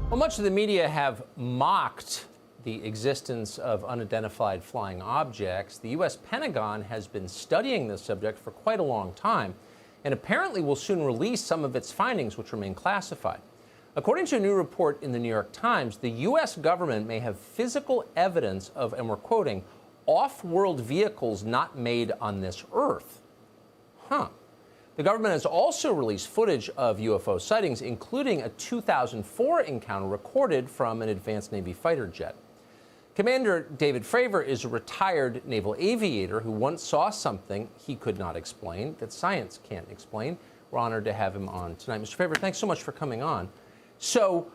Well, much of the media have mocked the existence of unidentified flying objects. The U.S. Pentagon has been studying this subject for quite a long time and apparently will soon release some of its findings, which remain classified. According to a new report in the New York Times, the U.S. government may have physical evidence of, and we're quoting, off-world vehicles not made on this Earth. The government has also released footage of UFO sightings, including a 2004 encounter recorded from an advanced Navy fighter jet. Commander David Fravor is a retired naval aviator who once saw something he could not explain, that science can't explain. We're honored to have him on tonight. Mr. Fravor, thanks so much for coming on. So,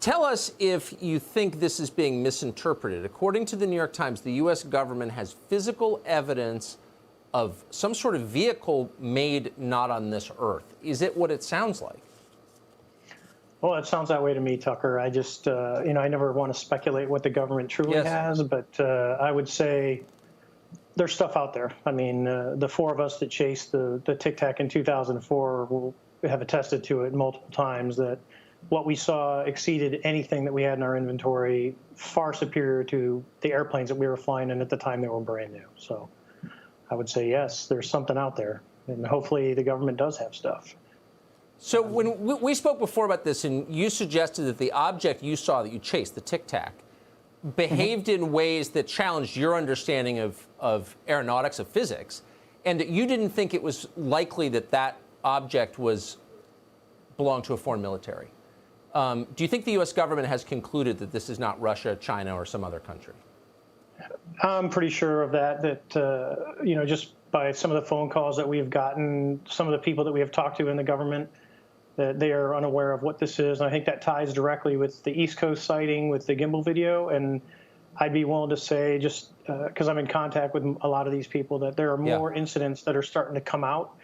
tell us if you think this is being misinterpreted. According to the New York Times, the U.S. government has physical evidence of some sort of vehicle made not on this Earth. Is it what it sounds like? Well, it sounds that way to me, Tucker. I just, I never want to speculate what the government truly has, but I would say there's stuff out there. I mean, the four of us that chased the Tic Tac in 2004 have attested to it multiple times that what we saw exceeded anything that we had in our inventory, far superior to the airplanes that we were flying in at the time they were brand new. So I would say, yes, there's something out there, and hopefully the government does have stuff. So when we spoke before about this, and you suggested that the object you saw that you chased, the Tic Tac, behaved in ways that challenged your understanding of aeronautics, of physics, and that you didn't think it was likely that that object belonged to a foreign military. Do you think the U.S. government has concluded that this is not Russia, China, or some other country? I'm pretty sure of that, just by some of the phone calls that we've gotten, some of the people that we have talked to in the government, that they are unaware of what this is. And I think that ties directly with the East Coast sighting with the gimbal video. And I'd be willing to say, just because I'm in contact with a lot of these people, that there are more incidents that are starting to come out,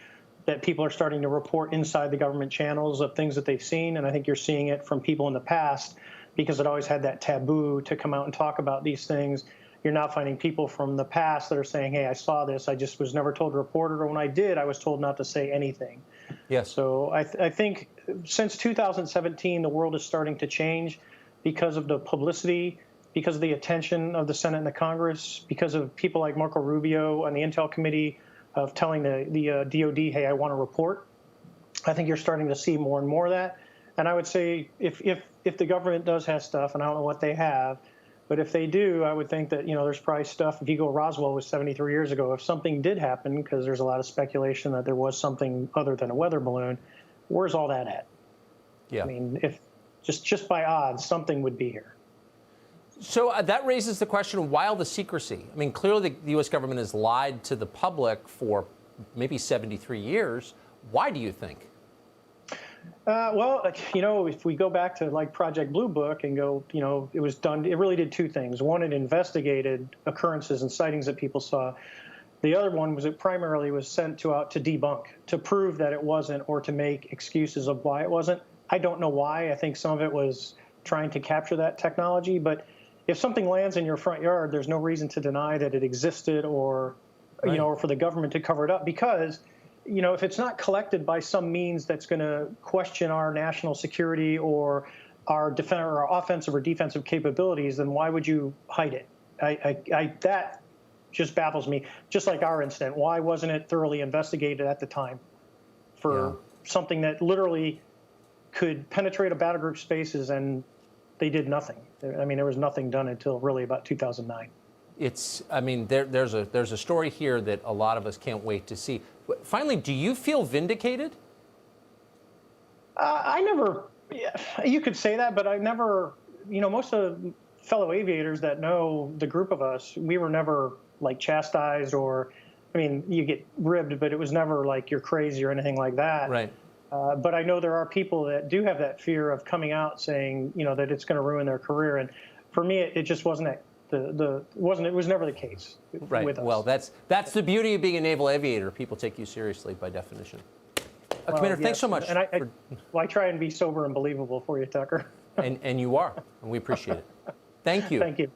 that people are starting to report inside the government channels of things that they've seen. And I think you're seeing it from people in the past, because it always had that taboo to come out and talk about these things. You're now finding people from the past that are saying, hey, I saw this, I just was never told to report it, or when I did, I was told not to say anything. Yes. So I think since 2017, the world is starting to change because of the publicity, because of the attention of the Senate and the Congress, because of people like Marco Rubio on the Intel Committee of telling the DOD, hey, I want to report. I think you're starting to see more and more of that. And I would say if the government does have stuff, and I don't know what they have, but if they do, I would think that, there's probably stuff. If you go, Roswell was 73 years ago. If something did happen, because there's a lot of speculation that there was something other than a weather balloon, where's all that at? Yeah. I mean, if just by odds, something would be here. So that raises the question, why all the secrecy? I mean, clearly the U.S. government has lied to the public for maybe 73 years. Why do you think? Well, if we go back to like Project Blue Book and go, it was done, it really did two things. One, it investigated occurrences and sightings that people saw. The other one was it primarily was sent out to debunk, to prove that it wasn't, or to make excuses of why it wasn't. I don't know why. I think some of it was trying to capture that technology. But if something lands in your front yard, there's no reason to deny that it existed, or, or for the government to cover it up, because if it's not collected by some means that's going to question our national security or our offensive or defensive capabilities, then why would you hide it? That just baffles me. Just like our incident, why wasn't it thoroughly investigated at the time for something that literally could penetrate a battle group spaces, and they did nothing? I mean, there was nothing done until really about 2009. There's a story here that a lot of us can't wait to see. Finally, do you feel vindicated? I never, you could say that, but I never, most of the fellow aviators that know the group of us, we were never like chastised, or, you get ribbed, but it was never like you're crazy or anything like that. Right. But I know there are people that do have that fear of coming out saying, that it's going to ruin their career. And for me, it just wasn't that. It was never the case with us. Well, that's the beauty of being a naval aviator. People take you seriously by definition. Commander, thanks so much. And I try and be sober and believable for you, Tucker. and you are, and we appreciate it. Thank you. Thank you.